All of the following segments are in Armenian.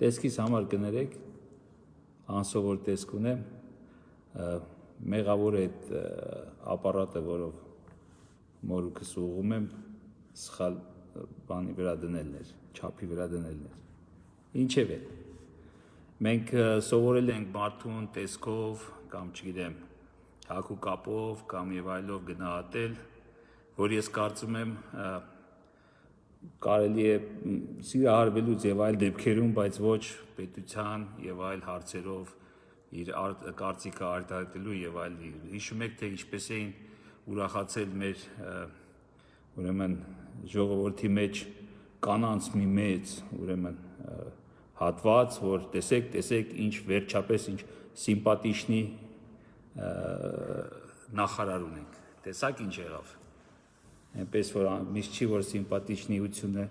տեսքիս համար կներեք, անսովոր տեսք ունեմ, մեղավոր է այդ ապարատը, որով մորուքս ուղղում եմ, սխալ բանի վրա դնելն էր, չափի վրա դնելն էր։ Ինչև է։ Մենք սովորել ենք մարդուն տեսքով կամ չգիտեմ հագու կապով կամ եւ այլով գնահատել, որ ես կարծում եմ կարելի է սիրահարվելուց եւ այլ դեպքերում, բայց ոչ պետության եւ այլ հարցերով իր կարծիքը արտահայտելու եւ այլ։ Հիշում եք, թե ինչպես էին ուրախացել մեր ուրեմն ժողովրդի մեջ կանանց մի մեծ ուրեմն հատված, որ տեսեք ինչ վերջապես ինչ սիմպատիշնի նախարար ունենք, տեսակ ինչ եղավ, այնպես որ միշտ չի, որ սիմպատիշնիությունը,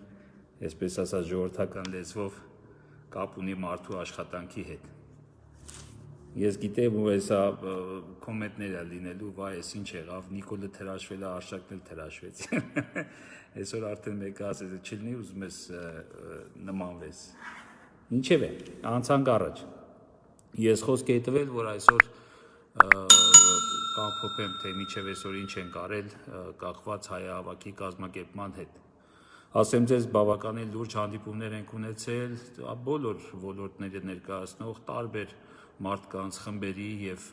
այսպես ասած ժողովրդական լեզվով կապ ունի մարդու աշխատանքի հետ։ Ես գիտեմ ու հեսա կոմենտներ լինելու, վայ, ես ինչ եղավ, Նիկոլը թրաշվել է, Արշակն էլ թրաշվեց։ Այսօր արդեն մեկը ասեց, չլինի ուզում ես նմանվես։ Ինչև է, անցանք առաջ։ Ես խոսք էի տվել, որ այսօր կամփոփեմ, թե մինչև այսօր ինչ ենք արել կախված հայահավաքի կազմակերպման հետ։ Ասեմ ձեզ, բավականին լուրջ հանդիպումներ ենք ունեցել բոլոր ոլորտները ներկայացնող տարբեր մարդկանց խմբերի եւ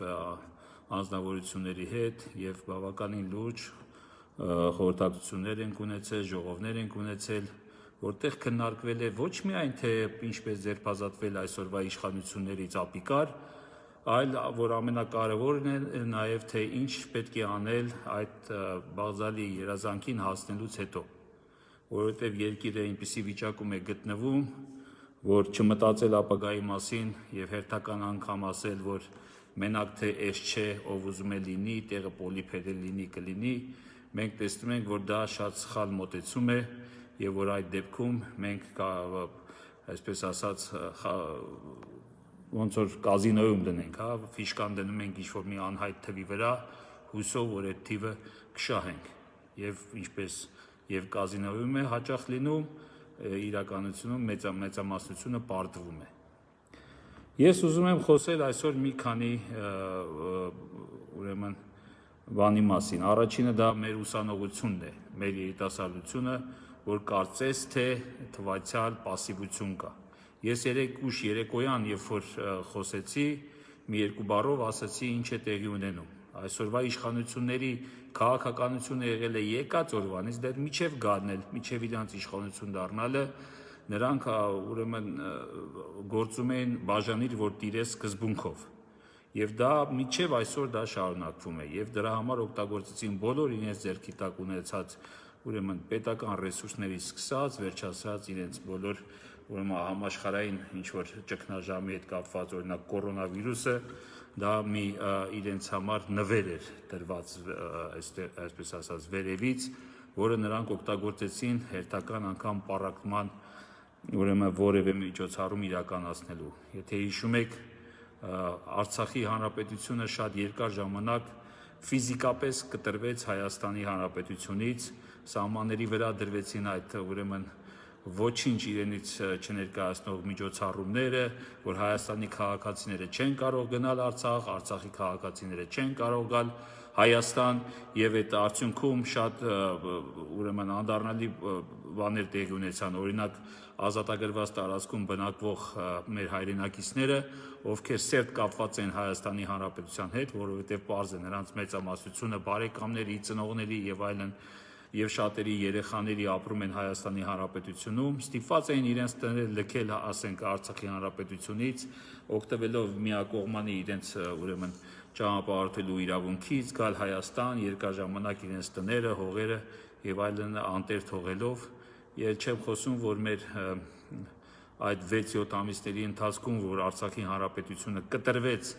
անձնավորությունների հետ եւ բավականին լուրջ խորհրդակցություններ ենք ունեցել, ժողովներ ենք ունեցել, որտեղ քննարկվել է ոչ միայն թե ինչպես ձերբազատվել այսօրվա իշխանություններից ապիկար, այլ որ ամենակարևորն է նաև թե ինչ պետք է անել այդ բաղձալի երազանքին հասնելուց հետո, որովհետև երկիրը այնպիսի վիճակում է գտնվում, որ չմտածել ապագայի մասին եւ հերթական անգամ ասել, որ մենակ թե էս չէ, ով ուզում է լինի, տեղը պոլիփեդել լինի, կլինի, մենք տեսնում ենք, որ դա շատ սխալ մոտեցում է եւ որ այդ դեպքում մենք այսպես ասած ոնց որ կազինոյում դնենք, հա, ֆիշկան դնում ենք ինչ-որ մի անհայտ թվի վրա, հույսով, որ այդ թիվը կշահենք եւ ինչպես եւ կազինոյում է հաճախ լինում, իրականությունում մեծամասնությունը պարտվում է։ Ես ուզում եմ խոսել այսօր մի քանի ուրեմն բանի մասին։ Առաջինը դա մեր ուսանողությունն է, մեր երիտասարդությունը, որ կարծես թե թվացial пассивություն կա։ Ես երեկոյան, երբ որ խոսեցի, մի երկու բառով ասացի ինչ է տեղի ունենում։ Այսօրվա իշխանությունների քաղաքականությունը եղել է եկած օրվանից դեռ միջև գարնել, միջև իրանց իշխանություն դառնալը, նրանք ուրեմն գործում էին բաժանիր որ տիրես սկզբունքով։ Եվ դա միջև այսօր դա շարունակվում է եւ դրա համար օգտագործեցին բոլոր իրենց ձեռքի տակ ունեցած ուրեմն պետական ռեսուրսներից սկսած, վերջացած իրենց բոլոր ուրեմն համաշխարհային ինչ որ ճգնաժամի հետ կապված օրինակ կորոնավիրուսը դա մի իրենց համար նվեր էր դրված այսպես ասած վերևից, որը նրանք օգտագործեցին հերթական անգամ պառակտման ուրեմն որևէ միջոցառում իրականացնելու։ Եթե հիշում եք, Արցախի հանրապետությունը շատ երկար ժամանակ ֆիզիկապես կտրվեց Հայաստանի հանրապետությունից, սահմանների վրա դրվեցին այդ ուրեմն ոչինչ իրենից չներկայացնող միջոցառումները, որ Հայաստանի քաղաքացիները չեն կարող գնալ Արցախ, Արցախի քաղաքացիները չեն կարող գալ Հայաստան եւ այդ արդյունքում շատ ուրեմն անդառնալի բաներ տեղի ունեցան, օրինակ ազատագրված տարածքում բնակվող մեր հայրենակիցները, ովքեր սերտ կապված են Հայաստանի Հանրապետության հետ, որովհետեւ պարզ է նրանց մեծամասնությունը բարեկամների, ծնողների եւ այլն եւ շատերի երեխաների ապրում են Հայաստանի Հանրապետությունում, ստիպված էին իրենց տները լքել, ասենք Արցախի Հանրապետությունից, օգտվելով միակողմանի իրենց ուրեմն ճանապարհորդելու իրավունքից, գալ Հայաստան, երկար ժամանակ իրենց տները, հողերը եւ այլն անտեր թողելով, եւ չեմ խոսում, որ մեր այդ 6-7 ամիսների ընթացքում, որ Արցախի Հանրապետությունը կտրվեց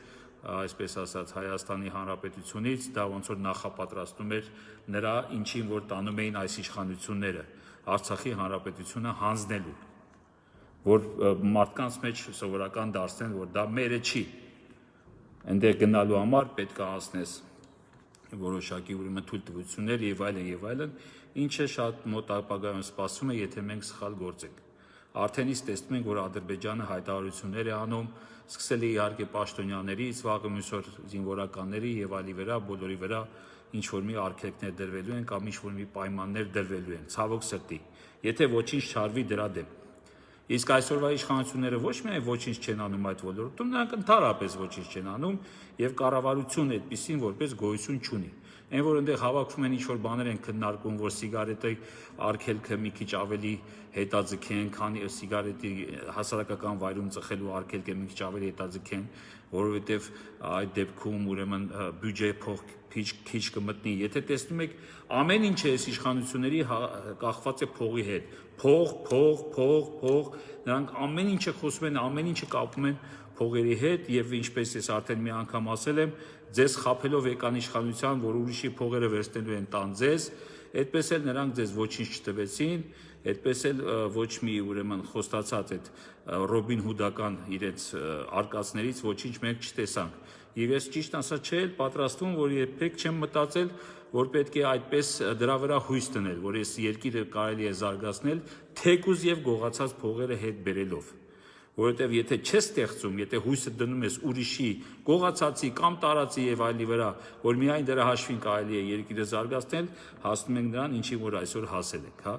այսպես ասած Հայաստանի Հանրապետությունից, դա ոնց որ նախապատրաստում էր նրա ինչին որ տանում էին այս իշխանությունները Արցախի Հանրապետությունը հանձնելու, որ մարդկանց մեջ սովորական դարձնեն, որ դա մերը չի։ Այնտեղ գնալու համար պետք է անցնես որոշակի ուրեմն թույլտվություններ եւ այլն, ինչը շատ մոտ ապագայում սպասվում է, եթե մենք սխալ գործենք։ Արդեն իսկ տեսնում ենք, որ Ադրբեջանը հայտարարություններ է անում, սկսել է իհարկե պաշտոնյաներից, վաղը մյուս օր զինվորականների եւ այլի վրա, բոլորի վրա ինչ որ մի արգելքներ դրվելու են կամ ինչ որ մի պայմաններ դրվելու են, ցավոք սրտի, եթե ոչինչ չարվի դրա դեմ։ Իսկ այսօրվա իշխանությունները ոչ միայն ոչինչ չեն անում այդ ոլորտում, նրանք ընդհանրապես ոչինչ չեն անում եւ կառավարությունն այդպեսին որպես գոյություն չունի։ Այն որ այնտեղ հավաքվում են ինչ-որ բաներ են քննարկում, որ սիգարետի արգելքը մի քիչ ավելի հետաձգեն, քանի սիգարետի հասարակական վայրում ծխելու արգելքը մի քիչ ավելի հետաձգեն, որովհետեւ այդ դեպքում ուրեմն բյուջե փող քիչ կմտնի։ Եթե տեսնում եք, ամեն ինչ է իշխանությունների կախված է փողի հետ։ Փող, նրանք ամեն ինչը խոսում են, ամեն ինչը կապում են փողերի հետ եւ ինչպես ես արդեն մի անգամ ասել եմ, ձեզ խափելով եկան իշխանության, որ ուրիշի փողերը վերցնելու են տան ձեզ, այդպես էլ նրանք ձեզ ոչինչ չտվեցին, այդպես էլ ոչ մի ուրեմն խոստացած այդ Ռոբին Հուդական իրենց արկածներից ոչինչ մենք չտեսանք։ Եվ ես ճիշտ ասած չէ պատրաստվում, որ երբեք չեմ մտածել, որ պետք է այդպես դրա վրա հույս դնել, որ այս երկիրը կարելի է զարգացնել թեկուզ եւ գողացած փողերը հետ բերելով։ Որովհետև եթե չես ստեղծում, եթե հույսը դնում ես ուրիշի գողացածի կամ տարածի եւ այլի վրա, որ միայն դրա հաշվին կարելի է երկիրը զարգացնել, հասնում ենք նրան, ինչի որ այսօր հասել ենք, հա։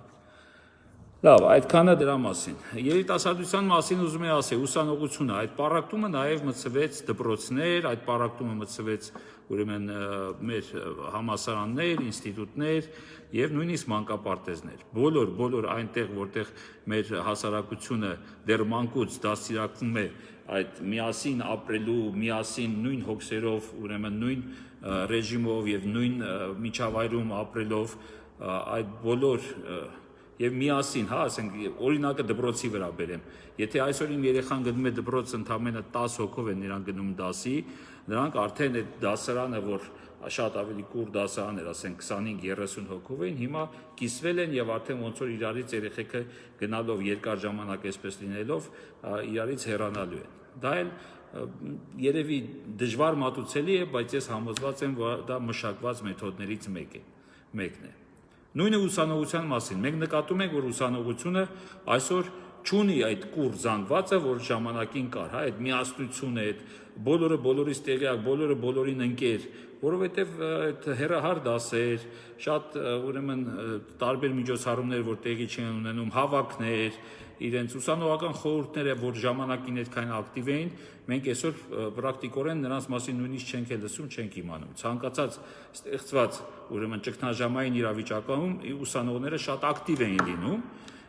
Լավ, այդքանը դրա մասին։ Երիտասարդության մասին ուզում եմ ասել, ուսանողությունը, այդ պառակտումը նաև մտցվեց դպրոցներ, այդ պառակտումը մտցվեց ուրեմն մեր համալսարաններ, ինստիտուտներ եւ նույնիսկ մանկապարտեզներ։ Բոլոր այնտեղ, որտեղ մեր հասարակությունը դեռ մանկուց դաստիարակվում է այդ միասին ապրելու, միասին նույն հոգսերով, ուրեմն նույն ռեժիմով եւ նույն միջավայրում ապրելով, այդ բոլոր եւ միասին, հա, ասենք օրինակը դպրոցի վրա բերեմ։ Եթե այսօր իմ երեխան գնում է դպրոց, ընդամենը 10 հոգով են նրանք գնում դասի, նրանք արդեն այդ դասարանը, որ շատ ավելի կուր դասարան էր, ասենք 25-30 հոգով էին, հիմա կիսվել են եւ արդեն ոնց որ իրարից երեխեքը գնալով երկար ժամանակ այսպես լինելով իրարից հեռանալու են։ Դա էլ երևի դժվար մատուցելի է, բայց ես համոզված եմ, որ դա մշակված մեթոդներից մեկն է։ Նույնը ուսանողության մասին։ Մենք նկատում ենք, որ ուսանողությունը այսօր չունի այդ կուր զանգվածը, որ ժամանակին կար, հա, այդ միասնությունը, այդ բոլորը բոլորից տեղյակ, բոլորը բոլորին ընկեր, որովհետև այդ հեռահար դասեր, շատ ուրեմն տարբեր միջոցառումներ, որ տեղի չեն ունենում, հավաքներ, իրենց ուսանողական խորհուրդները, որ ժամանակին այդքան ակտիվ էին, մենք այսօր պրակտիկորեն նրանց մասին նույնիսկ չենք լսում, չենք իմանում։ Ցանկացած ստեղծված ուրեմն ճգնաժամային իրավիճակում ուսանողները շատ ակտիվ էին լինում,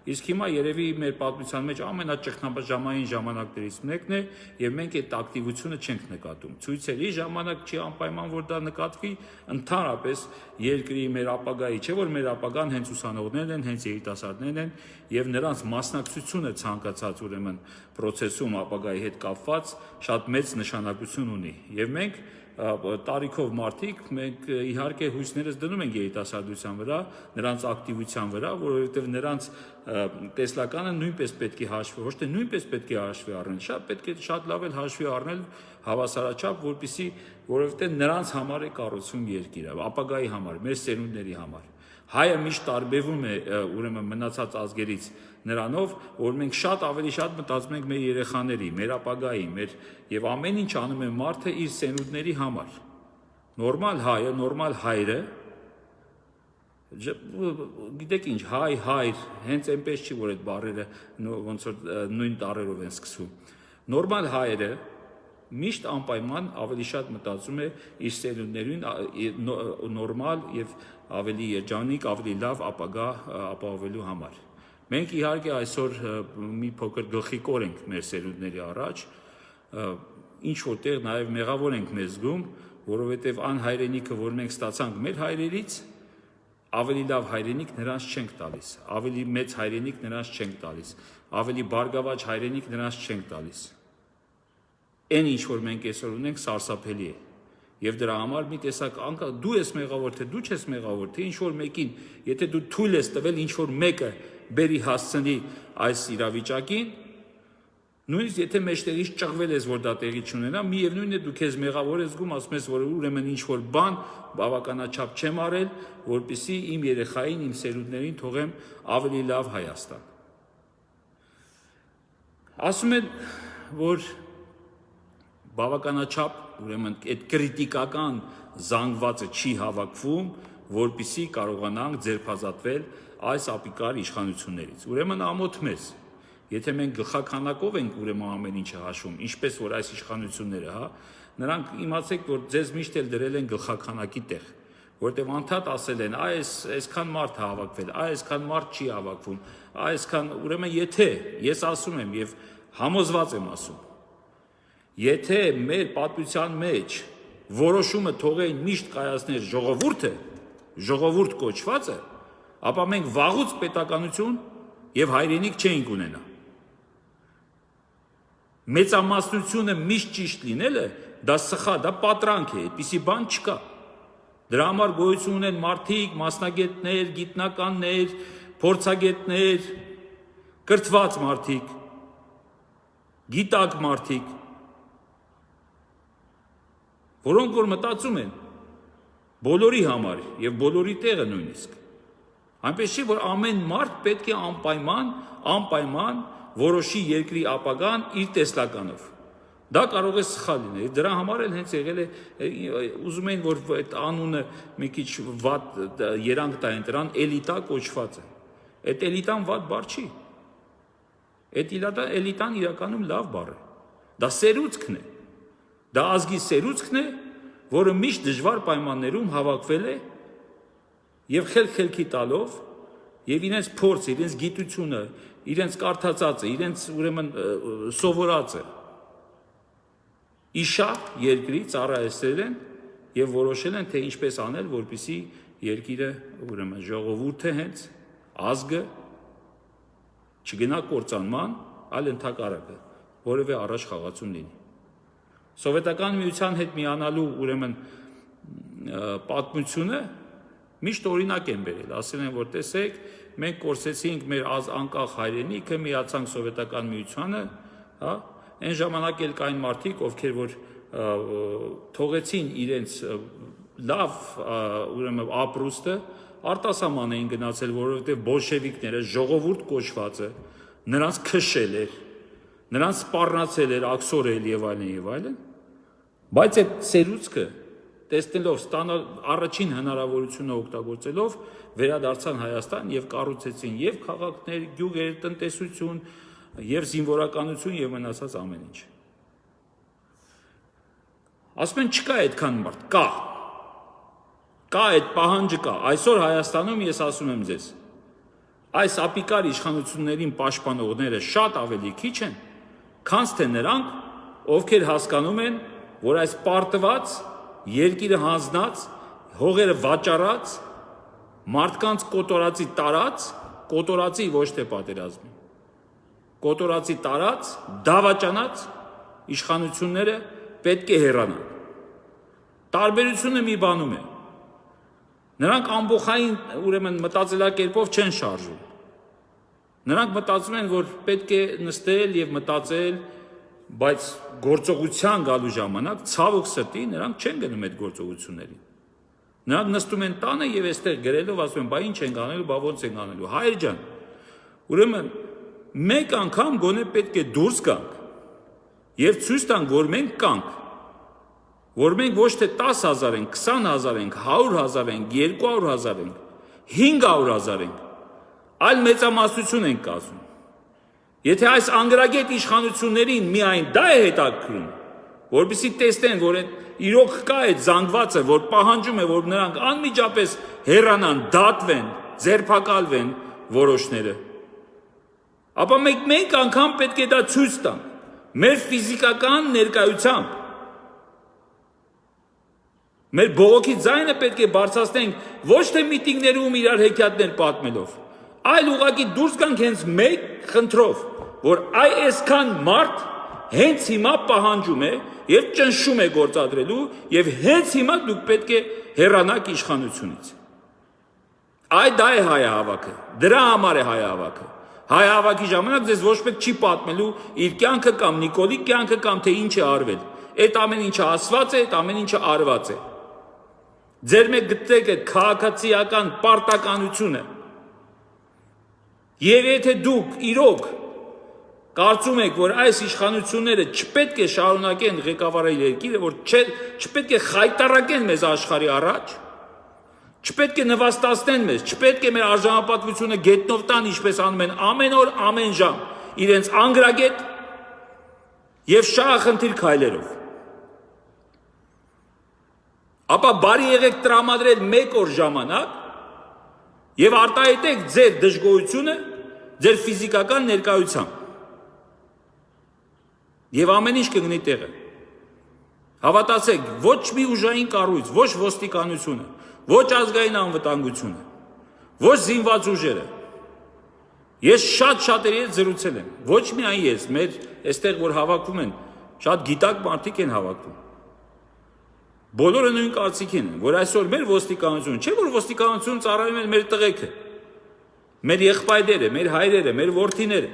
իսկ հիմա երևի մեր պատմության մեջ ամենաճգնաժամային ժամանակներից մեկն է եւ մենք այդ ակտիվությունը չենք նկատում։ Ցույցերի ժամանակ չի անպայման որ դա նկատվի, ընդհանրապես երկրի մեր ապագայի, չէ՞ որ մեր ապագան հենց ուսանողներն են, հենց երիտասարդներն են եւ նրանց մասնակցությունը ցանկացած ուրեմն process-ում ապագայի հետ կապված շատ մեծ նշանակություն ունի։ Եվ մենք տարիքով մարդիկ մենք իհարկե հույսներս դնում ենք երիտասարդության վրա, նրանց ակտիվության վրա, որովհետև նրանց տեսլականը նույնպես պետք է հաշվի, ոչ թե նույնպես պետք է հաշվի առնել, պետք է շատ լավ էլ հաշվի առնել հավասարաչափ, որովհետև նրանց համար է կառուցվում երկիրը, ապագայի համար, մեր սերունդների համար։ Հայը միշտ տարբերվում է ուրեմն մնացած ազգերից նրանով, որ մենք շատ ավելի շատ մտածում ենք մեր երեխաների, մեր ապագայի, մեր եւ ամեն ինչ անում է մարդը իր սերունդների համար։ Նորմալ հայը, նորմալ հայրը, գիտեք ինչ, հայր, հենց այնպես չի, որ այդ բառերը ոնց որ նույն տառերով են սկսում։ Նորմալ հայրը միշտ անպայման ավելի շատ մտածում է իր սերունդներին նորմալ եւ ավելի երջանիկ, ավելի լավ ապագա ապահովելու համար։ Մենք իհարկե այսօր մի փոքր գլխիկոր ենք մեր սերունդների առաջ, ինչ որտեղ նաեւ մեղավոր ենք մեզ զգում, որովհետեւ անհայրենիքը, որ մենք ստացանք մեր հայրերից, ավելի լավ հայրենիք նրանց չենք տալիս, ավելի մեծ հայրենիք նրանց չենք տալիս, ավելի բարգավաճ հայրենիք նրանց չենք տալիս։ Այն ինչ որ մենք այսօր ունենք սարսափելի է։ Եվ դրա համար մի տեսակ անկա դու ես մեղավոր, թե դու չես մեղավոր, թե ինչ որ մեկին, եթե դու թույլ ես տվել ինչ որ մեկը բերի հասցնի այս իրավիճակին, նույնիսկ եթե մեջտեղից ճղվել ես, որ դա տեղի չունենա, միևնույնն է դու քեզ մեղավոր ես զգում, ասում ես, որ ուրեմն ինչ որ բան բավականաչափ չեմ արել, որպեսզի իմ երեխային, իմ սերունդներին թողեմ ավելի լավ Հայաստան։ Ասում են, որ բավականաչափ ուրեմն այդ կրիտիկական զանգվածը չի հավաքվում, որպեսզի կարողանանք ձերբազատվել այս ապիկար իշխանություններից։ Ուրեմն ամոթ մեզ, եթե մենք գլխաքանակով ենք ուրեմն ամեն ինչը հաշվում, ինչպես որ այս իշխանությունները, նրանք իմացեք, որ ձեզ միշտ էլ դրել են գլխաքանակի տեղ, որտեղ անդադ ասել են, այսքան մարդ է հավաքվել, այսքան մարդ չի հավաքվում, այսքան, ուրեմն եթե ես ասում եմ եւ համոզված եմ ասում, եթե մեր պատմության մեջ որոշումը թողեին միշտ կայացներ ժողովուրդը, ժողովուրդ կոչվածը, ապա մենք վաղուց պետականություն եւ հայրենիք չէինք ունենա։ Մեծամասնությունը միշտ ճիշտ լինելը դա սխալ, դա պատրանք է, այդպիսի բան չկա։ Դրա համար գոյություն ունեն մարդիկ, մասնագետներ, գիտնականներ, փորձագետներ, կրթված մարդիկ, գիտակ մարդիկ, որոնք որ մտածում են բոլորի համար եւ բոլորի տեղը նույնիսկ։ Այնպես չի, որ ամեն մարդ պետք է անպայման որոշի երկրի ապագան իր տեսլականով։ Դա կարող է սխալ լինել։ Դրա համար էլ հենց եղել է, ուզում են, որ այդ անունը մի քիչ վատ երանգ տային դրան, էլիտա կոչված է։ Այդ էլիտան վատ բառ չի։ Այդ էլիտան իրականում լավ բառ է։ Դա սերուցքն է։ Դա ազգի սերուցքն է, որը միշտ դժվար պայմաններում հավաքվել է եւ խելքի տալով եւ իրենց փորձը, իրենց գիտությունը, իրենց կարդացածը, իրենց ուրեմն սովորածը իշա երկրի ծառայեցրել են եւ որոշել են, թե ինչպես անել, որպեսզի երկիրը ուրեմն ժողովուրդը հենց ազգը չգնա կործանման, այլ ընդհակառակը որևէ առաջ խաղացում լինի։ Սովետական միության հետ միանալու ուրեմն պատմությունը միշտ օրինակ են բերել, ասել են, որ տեսեք, մենք կորցրեցինք մեր անկախ հայրենիքը, միացանք սովետական միությանը, այն ժամանակ էլ կային մարդիկ, ովքեր որ թողեցին իրենց լավ ուրեմն ապրուստը, արտասահման էին գնացել, որովհետև բոլշևիկները ժողովուրդ կոչվածը նրանց քշել էր, նրանց սպառնացել էր, աքսորել եւ այլն, բայց այդ սերուցքը տեսնելով, ստանալ առաջին հնարավորությունը օգտագործելով վերադարձան Հայաստան եւ կառուցեցին եւ քաղաքներ, գյուղեր, տնտեսություն, եւ զինվորականություն եւ մնացած ամեն ինչ։ Ասում են չկա այդքան մարդ, կա այդ պահանջը կա։ Այսօր Հայաստանում ես ասում եմ ձեզ, այս ապիկար իշխանություններին պաշտպանողները շատ ավելի քիչ են, քան թե նրանք, ովքեր հասկանում են, որ այս պարտված, երկիրը հանձնած, հողերը վաճառած, մարդկանց կոտորածի տարած, կոտորածի ոչ թե պատերազմի, կոտորածի տարած, դավաճանած իշխանությունները պետք է հեռանան։ Տարբերությունը մի բանում է։ Նրանք ամբողջային ուրեմն մտածելակերպով չեն շարժում։ Նրանք մտածում են, որ պետք է նստել եւ մտածել, բայց գործողության գալու ժամանակ ցավոք սրտի նրանք չեն գնում այդ գործողություններին։ Նրանք նստում են տանը եւ այստեղ գրելով ասում են, բա ինչ ենք անելու, բա ոնց ենք անելու։ Հայր ջան, ուրեմն մեկ անգամ գոնե պետք է դուրս գանք եւ ցույց տանք, որ մենք կանք, որ մենք ոչ թե 10,000 ենք, 20,000 ենք, 100,000 ենք, 200,000 ենք, 500,000 ենք, այլ մեծամասնություն ենք կազմում։ Եթե այս անգրագետ իշխանություններին միայն դա է հետաքրքրում, որպեսզի տեսնեն, որ իրոք կա այդ զանգվածը, որ պահանջում է, որ նրանք անմիջապես հեռանան, դատվեն, ձերբակալվեն որոշները, ապա մենք անգամ պետք է դա ցույց տանք, մեր ֆիզիկական ներկայությամբ, մեր բողոքի ձայնը պետք է բարձրացնենք ոչ թե միտինգներում իրար հեքիաթներ պատմելով, այլ ուղղակի դուրս գանք հենց մեկ խնդրով, որ այսքան մարդ հենց հիմա պահանջում է եւ ճնշում է գործադրելու եւ հենց հիմա դուք պետք է հեռանաք իշխանությունից։ Դա է հայահավաքը, դրա համար է հայահավաքը։ Հայահավաքի ժամանակ ձեզ ոչ մեկ չի պատմելու իր կյանքը կամ Նիկոլի կյանքը կամ թե ինչ է արվել։ Այդ ամեն ինչը ասված է, այդ ամեն ինչը արված է։ Ձեր մեջ գտեք այդ քաղաքացիական պարտականությունը։ Եվ եթե դուք իրոք Կարծում եք, որ այս իշխանությունները չպետք է շարունակեն ղեկավարել երկիրը, որ չպետք է խայտառակեն մեզ աշխարհի առաջ, չպետք է նվաստացնեն մեզ, չպետք է մեր արժանապատվությունը գետնով տան, ինչպես անում են ամեն օր, ամեն ժամ, իրենց անգրագետ եւ շահախնդիր քայլերով։ Ապա բարի եղեք տրամադրել մեկ օր ժամանակ եւ արտահայտեք ձեր դժգոհությունը ձեր ֆիզիկական ներկայությամբ։ Եվ ամեն ինչ կգնի տեղը։ Հավատացեք, ոչ մի ուժային կառույց, ոչ ոստիկանությունը, ոչ ազգային անվտանգությունը, ոչ զինված ուժերը։ Ես շատերի հետ զրուցել եմ, ոչ միայն ես, մեր այստեղ որ հավաքվում են, շատ գիտակ մարդիկ են հավաքվում։ Բոլորը նույն կարծիքին են, որ այսօր մեր ոստիկանությունը, չէ՞ որ ոստիկանություն ծառայում են մեր տղեկը, մեր եղբայրերը, մեր հայրերը, մեր որդիները։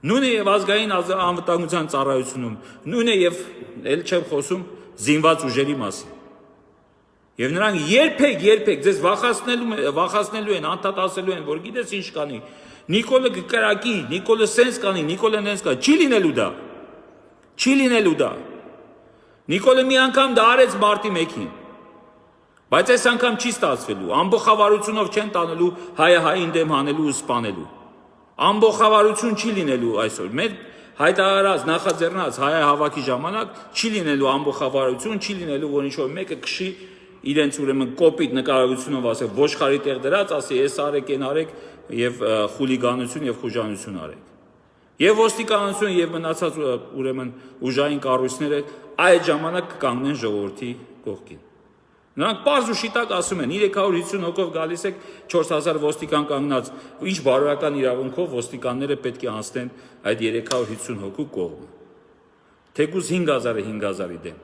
Նույնը եւ ազգային անվտանգության ծառայությունում, նույնը եւ ել չեմ խոսում զինված ուժերի մասին։ Եվ նրանք երբեք ձեզ վախացնելու են, անդադասելու են, որ գիտես ինչ կանի։ Նիկոլը կկրակի, Նիկոլը սենց կանի, Նիկոլը նենց կանի, չի լինելու դա։ Չի լինելու դա։ Նիկոլը մի անգամ դա արեց մարտի 1-ին։ Բայց այս անգամ չի ստացվելու։ Ամբողջավարությունով չեն տանելու հայը հային դեմ հանելու ու սպանելու։ Ամբողջավարություն չի լինելու այսօր։ Մեր հայտարարած նախաձեռնած հայ հավաքի ժամանակ չի լինելու ամբողջավարություն, չի լինելու որ ինչ-որ մեկը քշի իրենց ուրեմն կոպիտ նկարագրությունով ասել ոչխարի տեղ դրած, ասի էս արեք, այն արեք եւ խուլիգանություն եւ խուժանություն արեք։ Եվ ոստիկանություն եւ մնացած ուրեմն ուժային կառույցները այդ ժամանակ կկանգնեն ժողովրդի կողքին։ Նրանք պարզ ու շիտակ ասում են 350 հոգով գալիս եք 4000 ոստիկան կանգնած, ինչ բարոյական իրավունքով ոստիկանները պետք է անցնեն այդ 350 հոգու կողմը։ Թեկուզ 5000-ը 5000-ի դեմ։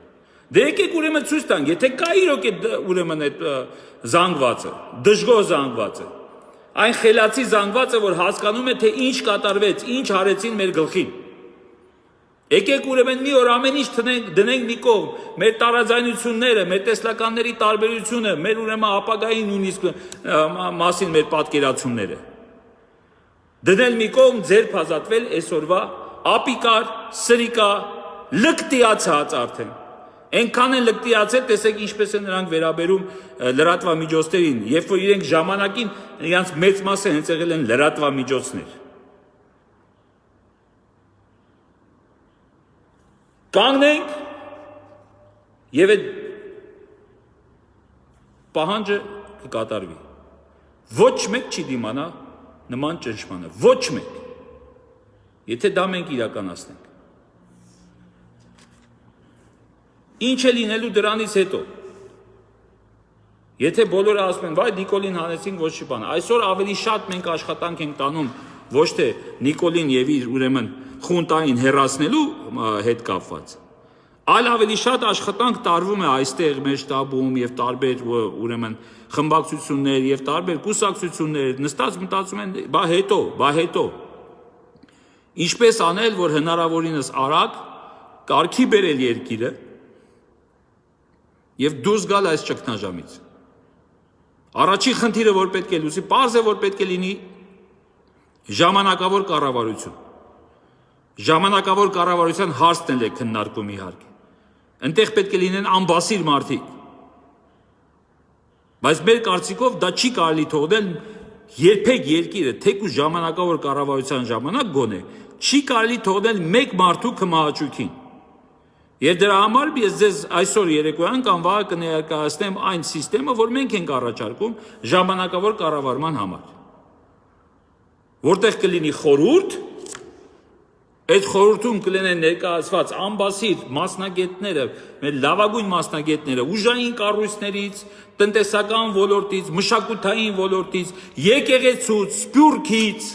Դե եկեք ուրեմն ցույց տանք, եթե կա իրոք է ուրեմն այդ զանգվածը, դժգոհ զանգվածը, այն խելացի զանգվածը, որ հասկանում է, թե ինչ կատարվեց, ինչ արեցին մեր գլխին։ Եկեք ուրեմն մի օր ամեն ինչ դնենք մի կողմ, մեր տարաձայնությունները, մեր տեսլականների տարբերությունը, մեր ուրեմն ապագայի նույնիսկ մասին մեր պատկերացումները։ Դնել մի կողմ, ձերբ ազատվել այսօրվա ապիկար, սրիկա, լկտիացած արդեն։ Այնքան են լկտիացել, տեսեք ինչպես են նրանք վերաբերում լրատվամիջոցներին, երբ որ իրենք ժամանակին իրանց մեծ մասը հենց եղել են լրատվամիջոցներ։ Կանգնենք եւ այդ պահանջը կկատարվի։ Ոչ մեկ չի դիմանա նման ճնշմանը, ոչ մեկ։ Եթե դա մենք իրականացնենք։ Ինչ է լինելու դրանից հետո։ Եթե բոլորը ասում են, վայ Նիկոլին հանեցին ոչ մի բան, այսօր ավելի շատ մենք աշխատանք ենք տանում ոչ թե Նիկոլին եւ իր ուրեմն խունտային հերացնելու հետ կապված, այլ ավելի շատ աշխատանք տարվում է այստեղ մեր շտաբում եւ տարբեր ուրեմն խմբակցություններ եւ տարբեր կուսակցություններ նստած մտածում են, բա հետո ինչպես անել, որ հնարավորինս արագ կարգի բերել երկիրը եւ դուրս գալ այս ճգնաժամից։ Առաջին խնդիրը որ պետք է լուծի, պարզ է որ պետք է լինի ժամանակավոր կառավարություն։ Ժամանակավոր կառավարության հարցն էլ է քննարկում իհարկե։ Այնտեղ պետք է լինեն անբասիր մարդիկ։ Բայց մեր կարծիքով դա չի կարելի թողնել երբեք երկիրը, թեկուզ ժամանակավոր կառավարության ժամանակ գոնե, չի կարելի թողնել մեկ մարդու քմահաճույքին։ Եվ դրա համար ես ձեզ այսօր երեկոյան կամ վաղը կներկայացնեմ այն համակարգը, որ մենք ենք առաջարկում ժամանակավոր կառավարման համար։ Որտեղ կլինի խորհուրդ, այդ խորհրդում կլինեն ներկայացված անբասիր մասնագետները, մեր լավագույն մասնագետները ուժային կառույցներից, տնտեսական ոլորտից, մշակութային ոլորտից, եկեղեցուց, սփյուռքից,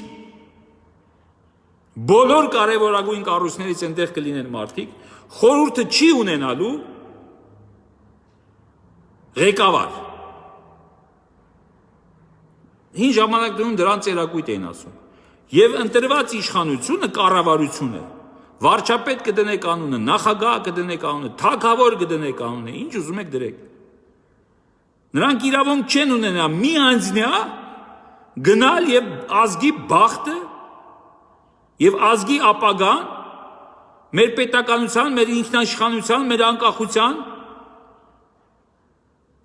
բոլոր կարևորագույն կառույցներից այնտեղ կլինեն մարդիկ, խորհուրդը չի ունենալու ղեկավար։ Հին ժամանակներում դրան ծերակույտ էին ասում։ Եվ ընտրված իշխանությունը, կառավարությունը, վարչապետ կդնեք անունը, նախագահ կդնեք անունը, թագավոր կդնեք անունը, ինչ ուզում եք դրեք։ Նրանք իրավունք չեն ունենա մի անձնյա գնալ եւ ազգի բախտը եւ ազգի ապագան, մեր պետականության, մեր ինքնաշխանության, մեր անկախության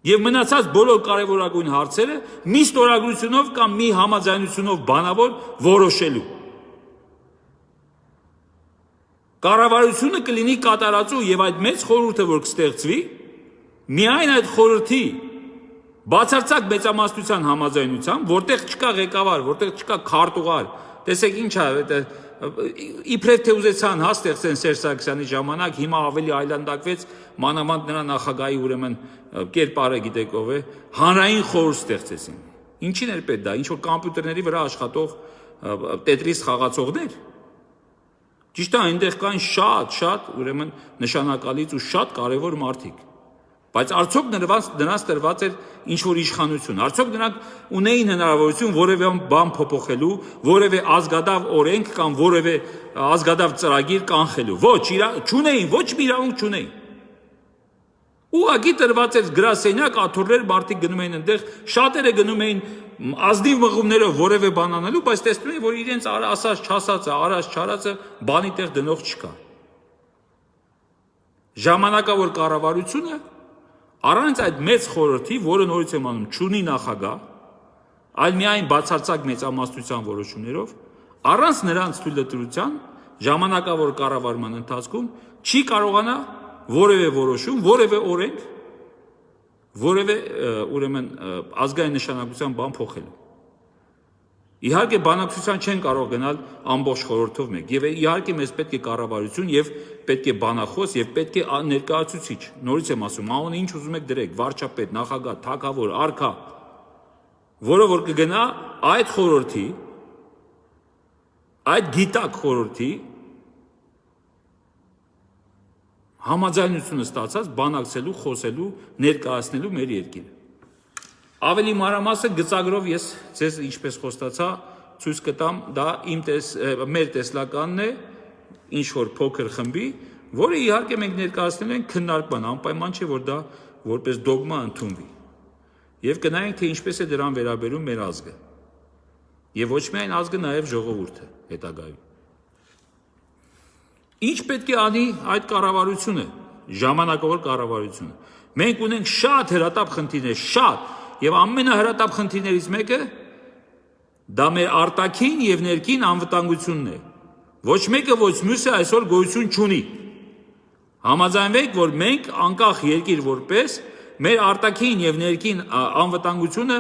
եւ մնացած բոլոր կարևորագույն հարցերը մի ստորագրությունով կամ մի համաձայնությունով բանավոր որոշելու։ Կառավարությունը կլինի կատարածու եւ այդ մեծ խորհուրդը, որ կստեղծվի, միայն այդ խորհրդի բացարձակ մեծամասնության համաձայնությամբ, որտեղ չկա ղեկավար, որտեղ չկա քարտուղար, տեսեք ինչ է, իբրև թե ուզեցան ստեղծեն Սերժ Սարգսյանի ժամանակ, հիմա ավելի այլանդակվեց, մանավանդ նրա նախագահի ուրեմն կերպարը գիտեք ով է, հանրային խորհուրդ ստեղծեցին։ Ինչին էր պետք դա, ինչ որ կոմպյուտերների վրա աշխատող տետրիս խաղացողներ։ Ճիշտ է, այնտեղ կային շատ ուրեմն նշանակալից ու շատ կարևոր մարդիկ։ Բայց արդյոք նրանց տրված էր ինչ-որ իշխանություն, արդյոք նրանք ունեին հնարավորություն որևէ բան փոփոխելու, որևէ ազգադավ օրենք կամ որևէ ազգադավ ծրագիր կանխելու։ Ոչ, չունեին, ոչ մի իրավունք չունեին։ Ուղղակի տրված էր գրասենյակ, աթոռներ, մարդիկ գնում էին այնտեղ, շատերը գնում էին ազնիվ մղումներով որևէ բան անելու, բայց տեսնում էին, որ իրենց ասած չասածը, արած չարածը բանի տեղ դնող չկա։ Ժամանակավոր կառավարությունը առանց այդ մեծ խորհրդի, որը նորից եմ անում, չունի նախագահ, այլ միայն բացարձակ մեծամասնության որոշումներով, առանց նրանց թույլատրության ժամանակավոր կառավարման ընթացքում չի կարողանա որևէ որոշում, որևէ օրենք, որևէ ուրեմն ազգային նշանակության բան փոխելու։ Իհարկե բանակցության չեն կարող գնալ ամբողջ խորհրդով մեկ, եւ իհարկե մեզ պետք է կառավարություն եւ պետք է բանախոս եւ պետք է ներկայացուցիչ, նորից եմ ասում, անունը ինչ ուզում եք դրեք, վարչապետ, նախագահ, թագավոր, արքա, որը որ կգնա այդ խորհրդի, այդ գիտակ խորհրդի համաձայնությունը ստացած բանակցելու, խոսելու, ներկայացնելու մեր երկիրը։ Ավելի մանրամասը գծագրով ես ձեզ ինչպես խոստացա ցույց կտամ, դա մեր տեսլականն է, ինչ որ փոքր խմբի, որը իհարկե մենք ներկայացնելու ենք քննարկման, անպայման չէ որ դա որպես դոգմա ընդունվի։ Եվ կնայենք թե ինչպես է դրան վերաբերում մեր ազգը։ Եվ ոչ միայն ազգը, նաև ժողովուրդը հետագայում։ Ինչ պետք է անի այդ կառավարությունը, ժամանակավոր կառավարությունը։ Մենք ունենք շատ հրատապ խնդիրներ, շատ, եւ ամենահրատապ խնդիրներից մեկը դա մեր արտաքին եւ ներքին անվտանգությունն է։ Ոչ մեկը ոչ մյուսը այսօր գոյություն չունի։ Համաձայնվեք, որ մենք անկախ երկիր որպես մեր արտաքին եւ ներքին անվտանգությունը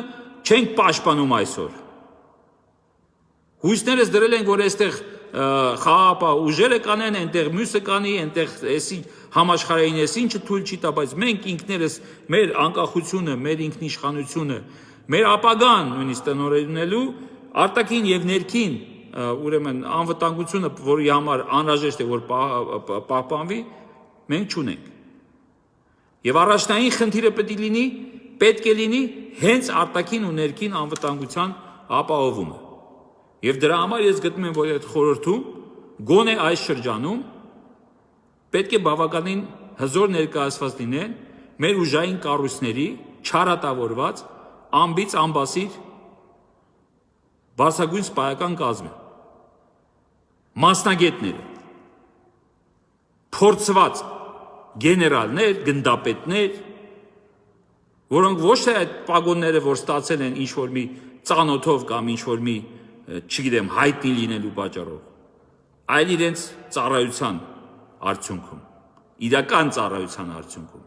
չենք պաշտպանում այսօր։ Հույսներս դրել են, որ այստեղ խաղապահ ուժերը կանեն, այնտեղ մյուսը կանի, այնտեղ համաշխարհային ինչը թույլ չի տա, բայց մենք ինքներս մեր անկախությունը, մեր ինքնիշխանությունը, մեր ապագան նույնիսկ տնօրինելու արտաքին եւ ներքին ուրեմն անվտանգությունը, որի համար անհրաժեշտ է որ պահպանվի, մենք չունենք։ Եվ առաջնային խնդիրը պետք է լինի հենց արտաքին ու ներքին անվտանգության ապահովումը։ Եվ դրա համար ես գտնում եմ, որ այդ խորհրդում գոնե այս շրջանում պետք է բավականին հզոր ներկայացված լինեն մեր ուժային կառույցների չարատավորված, ամբից ամբասիր բարձրագույն սպայական կազմը, մասնագետները, փորձված գեներալներ, գնդապետներ, որոնք ոչ թե այդ պագոնները, որ ստացել են ինչ-որ մի ծանոթով կամ ինչ-որ մի չգիտեմ, հայտնի լինելու պատճառով, այլ իրենց ծառայության արդյունքում, իրական ծառայության արդյունքում,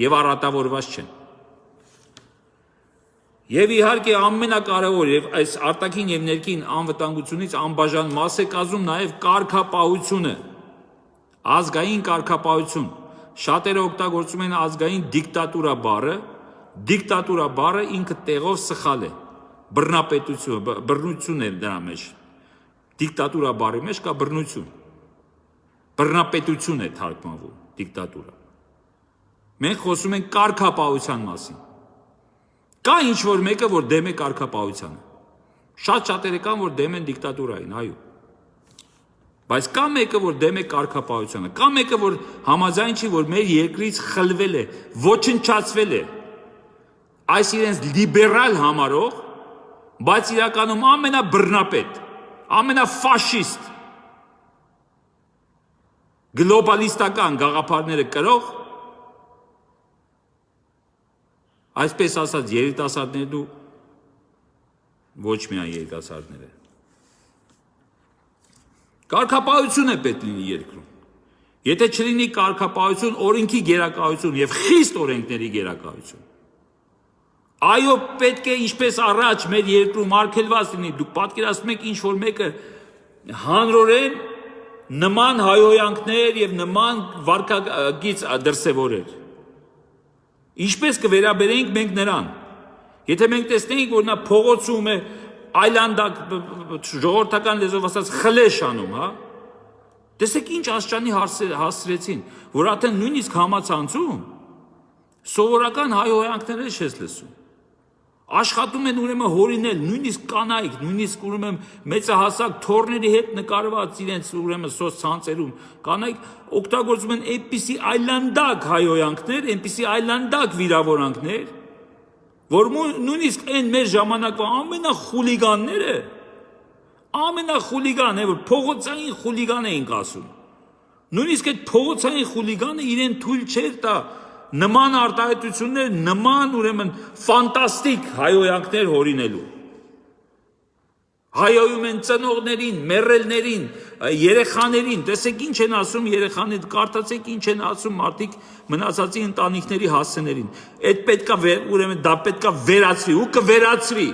եւ առատավորված չեն։ Եվ իհարկե ամենակարևոր եւ այս արտաքին եւ ներքին անվտանգությունից անբաժան մաս է կազմում նաեւ կարգապահությունը, ազգային կարգապահություն։ Շատերը օգտագործում են ազգային դիկտատուրա բառը ինքը տեղով սխալ է։ Բռնություն է դրա մեջ, դիկտատուրա բառի մեջ կա բռնություն, բռնապետություն է թարգմանվում, դիկտատուրա։ Մենք խոսում ենք կարգապահության մասին, կա ինչ-որ մեկը, որ դեմ է կարգապահությանը, շատերը կան, որ դեմ են դիկտատուրային, այո, բայց կա մեկը, որ դեմ է կարգապահությանը, կա մեկը, որ համաձայն չի, որ մեր երկրից խլվել է, ոչնչացվել է, այս իրենց լիբերալ համարող, բայց իրականում ամենաբռնապետ, ամենաֆաշիստ, գլոբալիստական գաղափարները կրող, այսպես ասած երիտասարդներն ու ոչ միայն երիտասարդները։ Կարգապահություն է պետք լինի երկրում։ Եթե չլինի կարգապահություն, օրենքի գերակայություն եւ խիստ օրենքների գերակայություն, այո, պետք է ինչպես առաջ մեր երկրում արգելված լինի, դուք պատկերացնում եք ինչ որ մեկը հանրորեն նման հայհոյանքներ եւ նման վարքագիծ դրսեւորեր։ Ինչպես կվերաբերենք մենք նրան։ Եթե մենք տեսնենք, որ նա փողոցում է այլանդակ ժողովրդական լեզվով ասած խլեշ անում, հա։ Տեսեք ինչ աստիճանի հասցրեցին, որ արդեն նույնիսկ համացանցում սովորական հայհոյանքները չես լսում։ Աշխատում են ուրեմն հորինել, նույնիսկ կանայք, նույնիսկ ուրեմն մեծահասակ թորների հետ նկարված իրենց ուրեմն սոցցանցերում կանայք օգտագործում են այնպիսի այլանդակ հայհոյանքներ, այնպիսի այլանդակ վիրավորանքներ, որ նույնիսկ այն մեր ժամանակվա ամենախուլիգան է, որ փողոցային խուլիգան էինք ասում։ Նույնիսկ այդ փողոցային խուլիգանը իրեն թույլ չէր տա նման արտահայտություններ, նման ուրեմն ֆանտաստիկ հայհոյանքներ հորինելու։ Հայհոյում են ծնողներին, մեռելներին, երեխաներին, տեսեք ինչ են ասում երեխաները, կարդացեք ինչ են ասում մարդիկ մնացածի ընտանիքների հասցեներին։ Այդ պետքա ուրեմն դա պետքա վերացվի ու կվերացվի։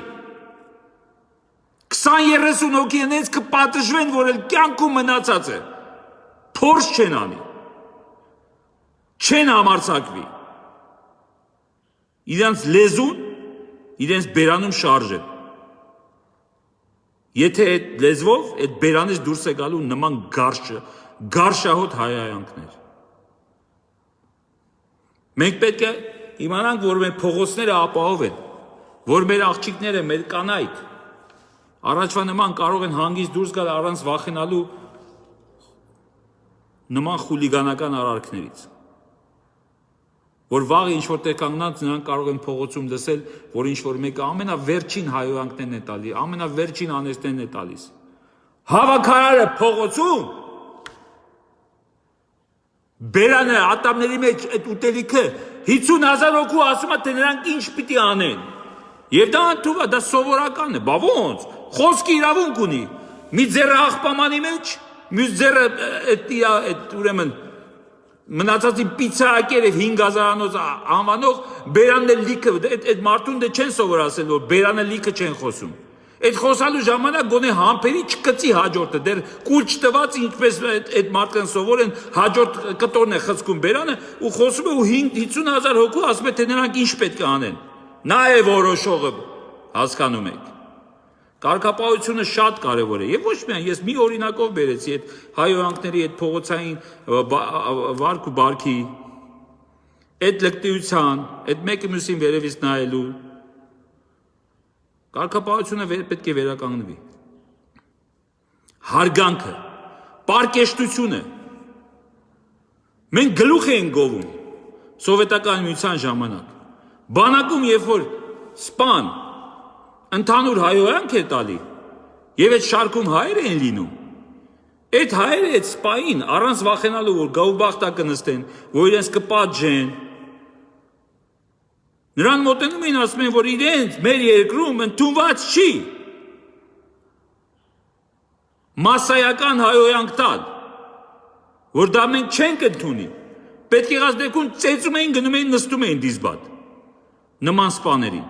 20-30 հոգի այնց կպատժվեն, որ էլ կյանքում մնացած է։ Փորձ չեն անի։ Չեն համարձակվի։ Իրենց լեզուն, իրենց բերանում շարժ է։ Եթե այդ լեզվով, այդ բերանից դուրս է գալու նման գարշահոտ հայհոյանքներ։ Մենք պետք է իմանանք, որ մեր փողոցները ապահով են, որ մեր աղջիկները, մեր կանայք առաջվա նման կարող են հանգիստ դուրս գալ առանց վախենալու նման խուլիգանական արարքներից, որ վաղը ինչ որտեղ կանգնած նրանք կարող են փողոցում լսել, որ ինչ որ մեկը ամենավերջին հայհոյանքներն է տալի, ամենավերջին անեստներն է տալիս։ Հավաքարարը փողոցում բերանը ատամների մեջ այդ ուտելիքը 50,000 հոգու ասում է, թե նրանք ինչ պիտի անեն։ Եվ դա ընդունվում է, դա սովորական է, բա ոնց, խոսքի իրավունք ունի։ Մի ձեռը աղբամանի մեջ, մյուս ձեռը այդ ուրեմն մնացածի պիցայակեր եւ 5,000-անոց անվանող բերանը լիքը, այդ մարդուն դե չեն սովորացել, որ բերանը լիքը չեն խոսում։ Այդ խոսալու ժամանակ գոնե համբերի չկծի հաջորդը, դեռ կուլ չտված ինչպես այդ մարդկան սովոր են, հաջորդ կտորն է խցքում բերանը ու խոսում է ու 50,000 հոգու ասում է, թե նրանք ինչ պետք է անեն։ Նա է որոշողը, հասկանում եք։ Կարգապահությունը շատ կարևոր է եւ ոչ միայն ես մի օրինակով բերեցի այդ հայհոյանքների այդ փողոցային վարք ու բարքի, այդ լկտիության, այդ մեկը մյուսին վերևից նայելու կարգապահությունը պետք է վերականգնվի։ Հարգանքը, պարկեշտությունը։ Մենք գլուխ ենք գովում սովետական միության ժամանակ։ Բանակում երբ որ սպան ընդհանուր հայհոյանք է տալի եւ այդ շարքում հայեր են լինում։ Այդ հայերը այդ սպային առանց վախենալու որ գավբախտա կնստեն, որ իրենց կպատժեն, նրան մոտենում էին ասում են, որ իրենց մեր երկրում ընդունված չի մասսայական հայհոյանք տալ, որ դա մենք չենք ընդունի։ Պետք եղած դեպքում ծեծում էին, գնում էին, նստում էին դիզբատ նման սպաներին։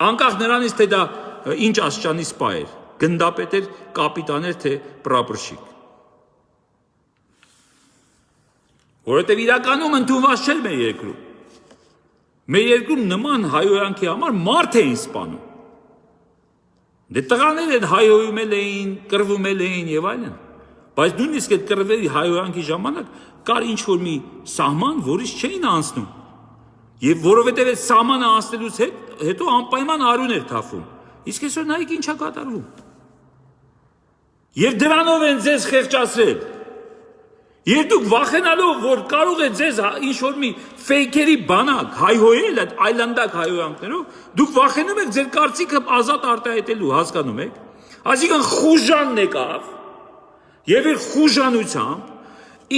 Անկախ նրանից, թե դա ինչ աստիճանի սպա էր, գնդապետ էր, կապիտան էր, թե պրապորշիկ։ Որովհետև իրականում ընդունված չէր մեր երկրում։ Մեր երկրում նման հայհոյանքի համար մարդ էին սպանում։ Դե տղաներ են հայհոյում էին, կռվում էին եւ այլն։ Բայց նույնիսկ այդ կռվերի հայհոյանքի ժամանակ կար ինչ-որ մի սահման, որից չէին անցնում։ Եվ որովհետև այդ սահմանը անցնելուց հետո անպայման արյուն էր թափվում։ Իսկ այսօր նայեք ինչա կատարվում։ Եվ դրանով են ձեզ խեղճացրել։ Եվ դուք վախենալով, որ կարող է ձեզ ինչ-որ մի ֆեյքերի բանակ հայհոյել այդ այլանդակ հայհոյանքներով, դուք վախենում եք ձեր կարծիքը ազատ արտահայտելու, հասկանում եք։ Այսինքն խուժանն եկավ, եւ իր խուժանությամբ,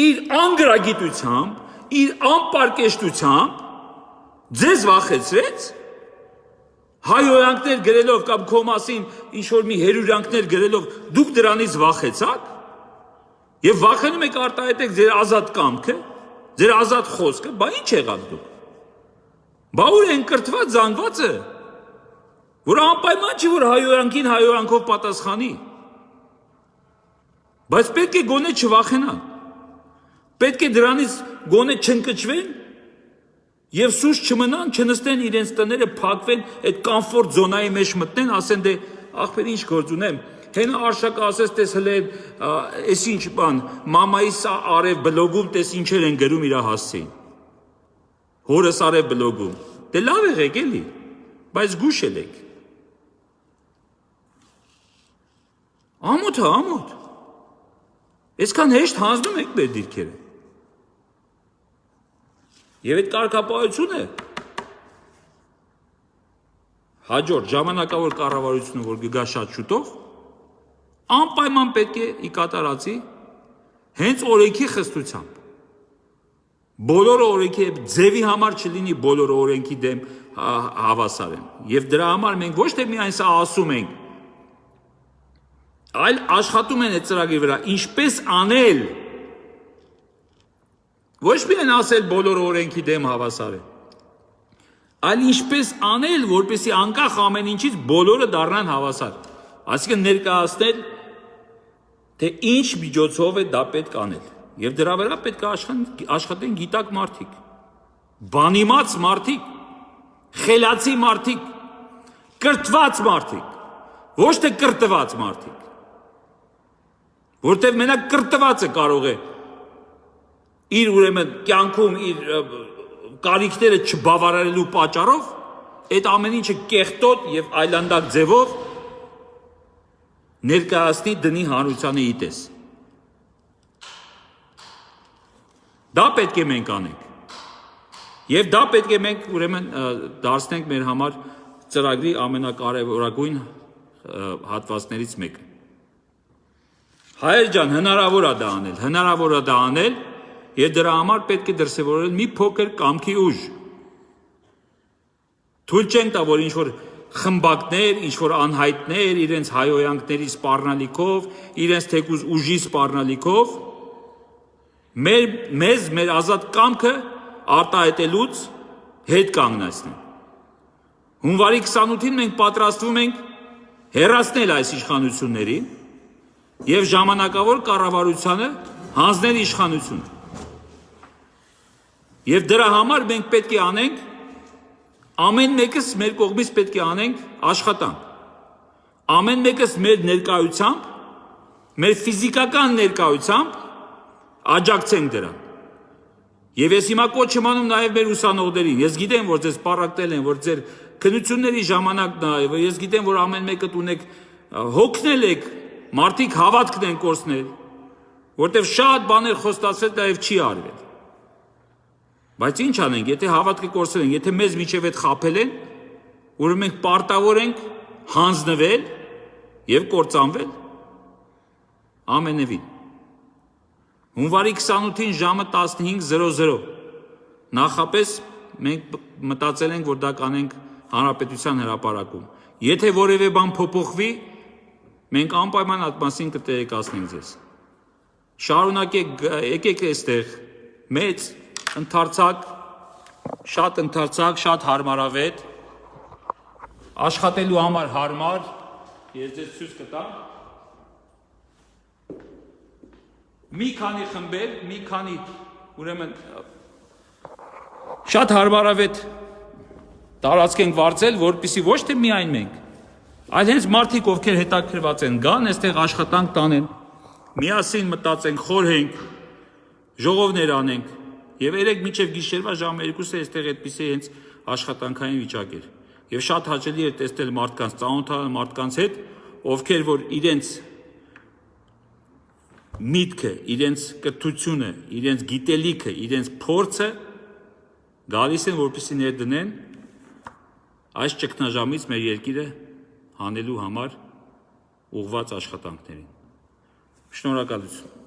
իր անգրագիտությամբ, իր անպարկեշտությամբ ձեզ վախեցրեց, հայոյանքներ գրելով կամ քո մասին ինչ-որ մի հերյուրանքներ գրելով դուք դրանից վախեցաք եւ վախենում եք արտահայտեք ձեր ազատ կամքը, ձեր ազատ խոսքը, բա ինչ եղաք դուք։ Բա ուր են կրթված զանգվածը, որ անպայման չի որ հայոյանքին հայոյանքով պատասխանի։ Բայց պետք է գոնե չվախենան։ Պետք է դրանից գոնե չընկճվեն եւ սուս չմնան, չնստեն իրենց տները, փակվեն, այդ կոմֆորտ զոնայի մեջ մտնեն, ասեն դե ախպեր ինչ գործ ունեմ։ Հենա Արշակը ասես տես հլե էս ինչ բան, մամայիս արև բլոգում տես ինչեր են գրում իր հասցեին։ Հորս արև բլոգում։ Դե լավ եղեք էլի, բայց գուշ ելեք։ Ամոթ է, ամոթ։ Այսքան հեշտ հանձնում եք մեր դիրքերը։ Եվ այդ կարգապահությունը հաջորդ ժամանակավոր կառավարությունը, որ գա շատ շուտով, անպայման պետք է ի կատարածի հենց օրենքի խստությամբ։ Բոլորը օրենքի ձևի համար չլինի բոլորը օրենքի դեմ հավասար են։ Եվ դրա համար մենք ոչ թե միայն սա ասում ենք, այլ աշխատում են այդ ծրագրի վրա, ինչպես անել, ոչ միայն ասել բոլորը օրենքի դեմ հավասար են, այլ ինչպես անել, որպեսզի անկախ ամեն ինչից բոլորը դառնան հավասար։ Այսինքն ներկայացնել, թե ինչ միջոցով է դա պետք անել։ Եվ դրա վրա պետք է աշխատեն գիտակ մարդիկ, բանիմաց մարդիկ, խելացի մարդիկ, կրթված մարդիկ, ոչ թե կրտված մարդիկ, որտեղ մենակ կրտվածը կարող է իր ուրեմն կյանքում իր կարիքները չբավարարելու պատճառով այդ ամեն ինչը կեղտոտ եւ այլանդակ ձևով ներկայացնի դնի հանրությանը իտես։ Դա պետք է մենք անենք։ Եվ դա պետք է մենք ուրեմն դարձնենք մեր համար ծրագրի ամենակարևորագույն հատվածներից մեկը։ Հայեր ջան, հնարավոր է դա անել, հնարավոր է դա անել, եւ դրա համար պետք է դրսևորել մի փոքր կամքի ուժ։ Թույլ չենք տա, որ ինչ-որ խմբակներ, ինչ-որ անհայտներ, իրենց հայոյանքների սպառնալիքով, իրենց թեկուզ ուժի սպառնալիքով մեզ մեր ազատ կամքը արտահայտելուց հետ կանգնեցնեն։ Հունվարի 28-ին մենք պատրաստվում ենք հեռացնել այս իշխանություններին եւ ժամանակավոր կառավարությանը հանձնել իշխանություն։ Եվ դրա համար մենք պետք է անենք, ամեն մեկս մեր կողմից պետք է անենք աշխատանք։ Ամեն մեկս մեր ներկայությամբ, մեր ֆիզիկական ներկայությամբ աջակցենք դրան։ Եվ ես հիմա կոչ եմ անում նաև մեր ուսանողներին։ Ես գիտեմ, որ ձեզ պարակտել են, որ ձեր քննությունների ժամանակն է, ես գիտեմ, որ ամեն մեկը ունեք հոգնել եք, մարդիկ հավատքն են կորցնել, որտեղ շատ բաներ խոստացել նաև չի արվել։ Բայց ինչ անենք, եթե հավատքը կորցրել են, եթե մեզ միջև այդ խաբել են, ուրեմն մենք պարտավոր ենք հանձնվել եւ կործանվել ամենևին։ Հունվարի 28-ին ժամը 15:00 նախապես մենք մտածել ենք, որ դա կանենք Հանրապետության հրապարակում։ Եթե որևէ բան փոփոխվի, մենք անպայման այդ մասին կտերեկացնենք ձեզ։ Շարունակեք, եկեք այստեղ մեծ ընդարձակ, շատ հարմարավետ, աշխատելու համար հարմար, ես ձեզ ցույց կտամ։ Մի քանի խմբեր, մի քանի ուրեմն շատ հարմարավետ տարածք ենք վարձել, որպեսզի ոչ թե միայն մենք, այլ հենց մարդիկ, ովքեր հետաքրքրված են, գան այստեղ աշխատանք տանեն, միասին մտածենք, խորհենք, ժողովներ անենք, եւ երեք մինչեւ գիշերվա ժամը 2-ը այստեղ այդպիսի հենց աշխատանքային վիճակ էր։ Եվ շատ հաճելի էր տեսնել մարդկանց, ծանոթանալ մարդկանց հետ, ովքեր որ իրենց միտքը, իրենց կրթությունը, իրենց գիտելիքը, իրենց փորձը գալիս են, որպեսզի ներդնեն այս ճգնաժամից մեր երկիրը հանելու համար ուղղված աշխատանքներին։ Շնորհակալություն։